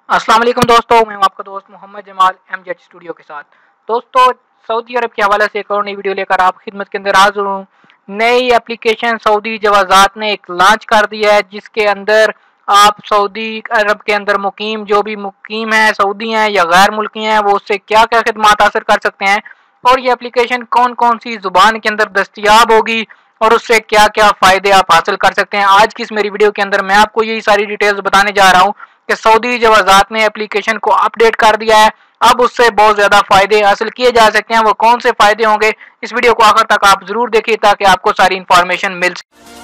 अस्सलाम वालेकुम दोस्तों, मैं हूं आपका दोस्त मोहम्मद जमाल एमजेड स्टूडियो के साथ। दोस्तों, सऊदी अरब के हवाले से एक और नई वीडियो लेकर आप खिदमत के अंदर हाजिर हूँ। नई एप्लीकेशन सऊदी जवाज़ात ने एक लॉन्च कर दिया है, जिसके अंदर आप सऊदी अरब के अंदर मुकीम जो भी मुकीम है, सऊदी हैं या गैर मुल्की हैं, वो उससे क्या क्या खिदमात हासिल कर सकते हैं और ये एप्लीकेशन कौन कौन सी ज़ुबान के अंदर दस्तयाब होगी और उससे क्या क्या फ़ायदे आप हासिल कर सकते हैं। आज की इस मेरी वीडियो के अंदर मैं आपको यही सारी डिटेल्स बताने जा रहा हूँ कि सऊदी जवाज़ात ने एप्लीकेशन को अपडेट कर दिया है। अब उससे बहुत ज़्यादा फ़ायदे हासिल किए जा सकते हैं। वो कौन से फ़ायदे होंगे, इस वीडियो को आखिर तक आप ज़रूर देखिए ताकि आपको सारी इन्फॉर्मेशन मिल सके।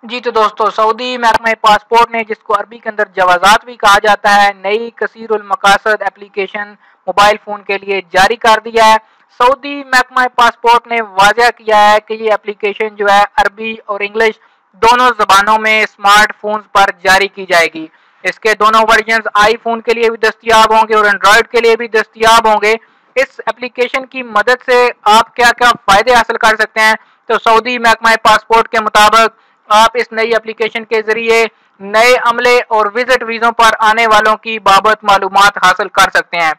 जी तो दोस्तों, सऊदी महकमा पासपोर्ट ने, जिसको अरबी के अंदर जवाज़ात भी कहा जाता है, नई कसीरुल मकासद एप्लीकेशन मोबाइल फ़ोन के लिए जारी कर दिया है। सऊदी महकमा पासपोर्ट ने वाज़ह किया है कि ये एप्लीकेशन जो है अरबी और इंग्लिश दोनों ज़बानों में स्मार्टफोन्स पर जारी की जाएगी। इसके दोनों वर्जन आईफोन के लिए भी दस्तयाब होंगे और एंड्रॉयड के लिए भी दस्तयाब होंगे। इस एप्लीकेशन की मदद से आप क्या क्या फ़ायदे हासिल कर सकते हैं, तो सऊदी महकमा पासपोर्ट के मुताबिक आप इस नई एप्लीकेशन के जरिए नए अमले और विजिट वीज़ों पर आने वालों की बाबत मालूमात हासिल कर सकते हैं।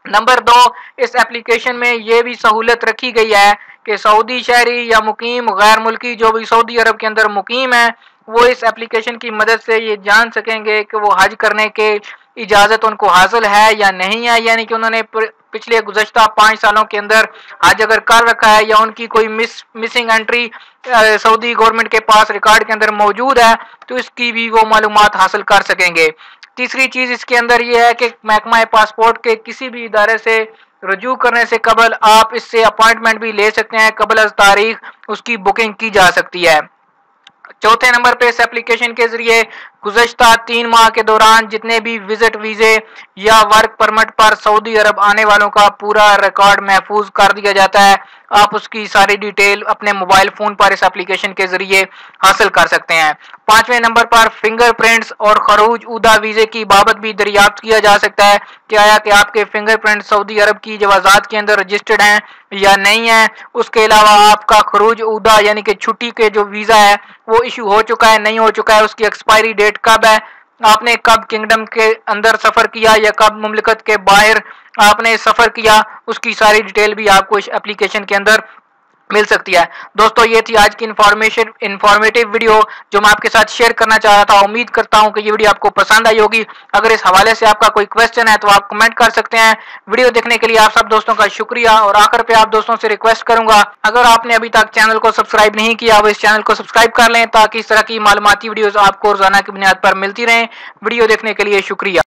नंबर 2, इस एप्लीकेशन में ये भी सहूलत रखी गई है कि सऊदी शहरी या मुकीम गैर मुल्की जो भी सऊदी अरब के अंदर मुकीम है, वो इस एप्लीकेशन की मदद से ये जान सकेंगे कि वो हज करने के इजाज़त उनको हासिल है या नहीं है, यानी कि उन्होंने पिछले गुज़श्ता 5 सालों के अंदर हज अगर कर रखा है या उनकी कोई मिसिंग एंट्री सऊदी गवर्नमेंट के पास रिकॉर्ड के अंदर मौजूद है, तो इसकी भी वो मालूमात हासिल कर सकेंगे। तीसरी चीज़ इसके अंदर ये है कि महकमा पासपोर्ट के किसी भी इदारे से रजू करने से कबल आप इससे अपॉइंटमेंट भी ले सकते हैं, कबल अज़ तारीख उसकी बुकिंग की जा सकती है। चौथे नंबर पे इस एप्लीकेशन के जरिए गुज़श्ता 3 माह के दौरान जितने भी विजिट वीज़े या वर्क परमिट पर सऊदी अरब आने वालों का पूरा रिकॉर्ड महफूज कर दिया जाता है। आप उसकी सारी डिटेल अपने मोबाइल फ़ोन पर इस एप्लीकेशन के जरिए हासिल कर सकते हैं। 5वें नंबर पर फिंगरप्रिंट्स और खरूज ऊदा वीज़े की बाबत भी दरियाफ्त किया जा सकता है कि आया कि आपके फिंगरप्रिंट सऊदी अरब की जवाज़ात के अंदर रजिस्टर्ड हैं या नहीं है। उसके अलावा आपका खरूज ऊदा यानी कि छुट्टी के जो वीज़ा है वो इशू हो चुका है, नहीं हो चुका है, उसकी एक्सपायरी डेट कब है, आपने कब किंगडम के अंदर सफ़र किया या कब मुमलिकत के बाहर आपने सफ़र किया, उसकी सारी डिटेल भी आपको इस एप्लीकेशन के अंदर मिल सकती है। दोस्तों, ये थी आज की इन्फॉर्मेटिव वीडियो जो मैं आपके साथ शेयर करना चाह रहा था। उम्मीद करता हूं कि ये वीडियो आपको पसंद आई होगी। अगर इस हवाले से आपका कोई क्वेश्चन है तो आप कमेंट कर सकते हैं। वीडियो देखने के लिए आप सब दोस्तों का शुक्रिया और आखिर पे आप दोस्तों से रिक्वेस्ट करूंगा, अगर आपने अभी तक चैनल को सब्सक्राइब नहीं किया वो इस चैनल को सब्सक्राइब कर लें ताकि इस तरह की मालूमाती वीडियोज आपको रोजाना की बुनियाद पर मिलती रहें। वीडियो देखने के लिए शुक्रिया।